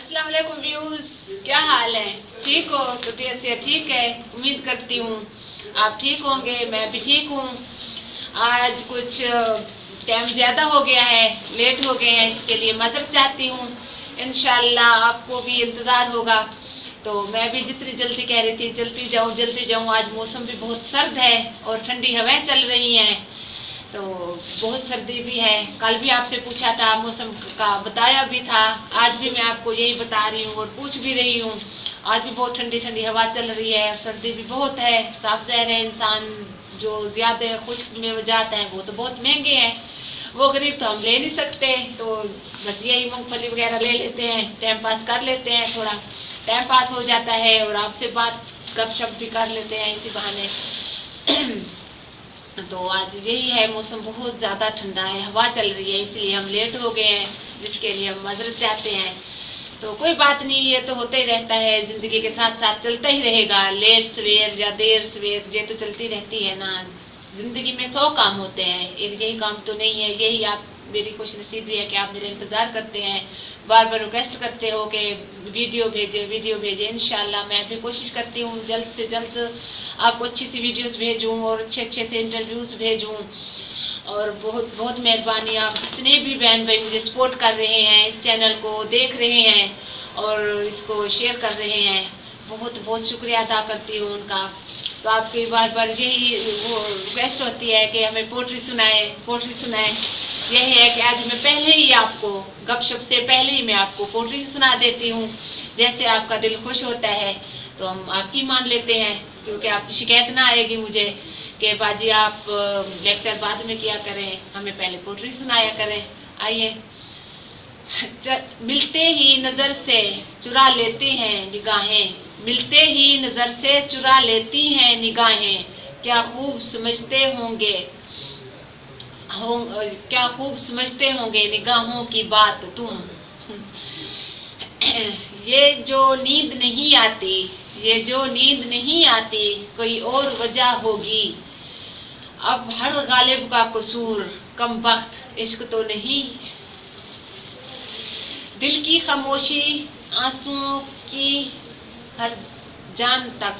अस्सलाम वालेकुम व्यूज, क्या हाल है? ठीक हो? तबीयत से ठीक है? उम्मीद करती हूँ आप ठीक होंगे, मैं भी ठीक हूँ। आज कुछ टाइम ज़्यादा हो गया है, लेट हो गए हैं, इसके लिए माज़रत चाहती हूँ। इंशाल्लाह आपको भी इंतज़ार होगा, तो मैं भी जितनी जल्दी कह रही थी जल्दी जाऊँ। आज मौसम भी बहुत सर्द है और ठंडी हवाएं चल रही हैं, तो बहुत सर्दी भी है। कल भी आपसे पूछा था, मौसम का बताया भी था, आज भी मैं आपको यही बता रही हूँ और पूछ भी रही हूँ। आज भी बहुत ठंडी ठंडी हवा चल रही है और सर्दी भी बहुत है। साफ ज़हर है, इंसान जो ज़्यादा खुश्क में जाते हैं वो तो बहुत महंगे हैं, वो गरीब तो हम ले नहीं सकते, तो बस यही मूंगफली वगैरह ले लेते हैं, टाइम पास कर लेते हैं, थोड़ा टाइम पास हो जाता है और आपसे बात गपशप भी कर लेते हैं इसी बहाने। तो आज यही है, मौसम बहुत ज़्यादा ठंडा है, हवा चल रही है, इसलिए हम लेट हो गए हैं, जिसके लिए हम माजरत चाहते हैं। तो कोई बात नहीं, ये तो होता ही रहता है, ज़िंदगी के साथ साथ चलता ही रहेगा। लेट सवेर या देर सवेर ये तो चलती रहती है ना। ज़िंदगी में 100 काम होते हैं, एक यही काम तो नहीं है। यही आप मेरी खुशनसीबी है कि आप मेरा इंतज़ार करते हैं, बार बार रिक्वेस्ट करते हो कि वीडियो भेजें। इंशाल्लाह मैं भी कोशिश करती हूँ जल्द से जल्द आपको अच्छी सी वीडियोस भेजूँ और अच्छे से इंटरव्यूज़ भेजूँ। और बहुत बहुत मेहरबानी, आप जितने भी बहन भाई मुझे सपोर्ट कर रहे हैं, इस चैनल को देख रहे हैं और इसको शेयर कर रहे हैं, बहुत बहुत शुक्रिया अदा करती हूँ उनका। तो आपकी बार बार यही वो रिक्वेस्ट होती है कि हमें पोट्री सुनाए। यही है कि आज मैं पहले ही आपको गपशप से पहले ही मैं आपको पोट्री सुना देती हूँ। जैसे आपका दिल खुश होता है तो हम आपकी मान लेते हैं, क्योंकि आपकी शिकायत ना आएगी मुझे कि बाजी आप लेक्चर बाद में किया करें, हमें पहले पोट्री सुनाया करें। आइए। मिलते ही नज़र से चुरा लेते हैं निगाहें, मिलते ही नज़र से चुरा लेती हैं निगाहें, क्या खूब समझते होंगे निगाहों की बात तुम। ये जो नींद नहीं आती कोई और वजह होगी, अब हर गालिब का कसूर कम वक्त इश्क तो नहीं। दिल की खामोशी आंसुओं की हर जान तक,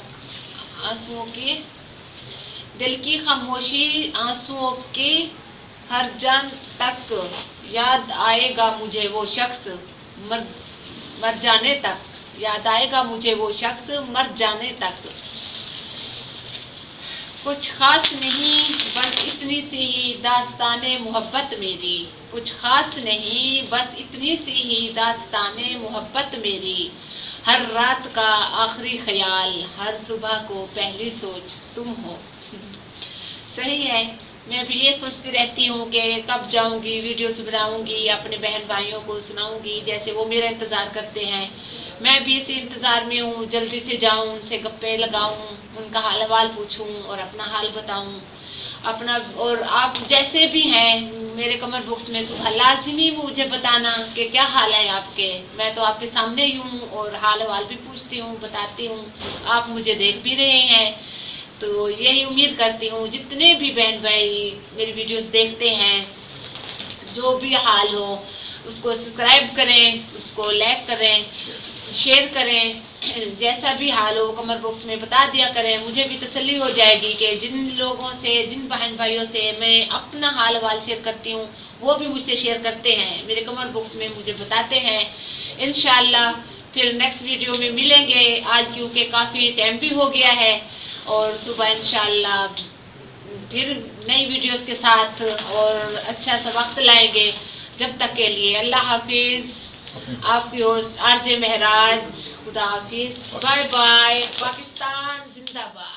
दिल की खामोशी आंसुओं की हर जान तक, याद आएगा मुझे वो शख्स मर जाने तक, याद आएगा मुझे वो शख्स मर जाने तक। कुछ खास नहीं बस इतनी सी ही दास्ताने मोहब्बत मेरी, कुछ खास नहीं बस इतनी सी ही दास्ताने मोहब्बत मेरी, हर रात का आखिरी ख्याल हर सुबह को पहली सोच तुम हो। सही है, मैं भी ये सोचती रहती हूँ कि कब जाऊँगी, वीडियोस बनाऊँगी, अपने बहन भाइयों को सुनाऊँगी, जैसे वो मेरा इंतज़ार करते हैं, मैं भी इसी इंतज़ार में हूँ। जल्दी से जाऊँ, उनसे गप्पे लगाऊँ, उनका हाल हवाल पूछूँ और अपना हाल बताऊँ अपना। और आप जैसे भी हैं मेरे कमेंट बॉक्स में सुबह लाजिमी मुझे बताना कि क्या हाल है आपके। मैं तो आपके सामने ही हूँ और हाल हवाल भी पूछती हूँ, बताती हूँ, आप मुझे देख भी रहे हैं। तो यही उम्मीद करती हूँ जितने भी बहन भाई मेरी वीडियोस देखते हैं, जो भी हाल हो उसको सब्सक्राइब करें, उसको लाइक करें, शेयर करें, जैसा भी हाल हो कमेंट बॉक्स में बता दिया करें। मुझे भी तसल्ली हो जाएगी कि जिन लोगों से, जिन बहन भाइयों से मैं अपना हाल हवाल शेयर करती हूँ वो भी मुझसे शेयर करते हैं, मेरे कमेंट बॉक्स में मुझे बताते हैं। इंशाल्लाह फिर नेक्स्ट वीडियो में मिलेंगे आज, क्योंकि काफ़ी टाइम भी हो गया है और सुबह इंशाल्लाह फिर नई वीडियोस के साथ और अच्छा सा वक्त लाएंगे। जब तक के लिए अल्लाह हाफिज़। आपकी होस्ट आरजे महराज, खुदा हाफिज़, बाय बाय। पाकिस्तान जिंदाबाद।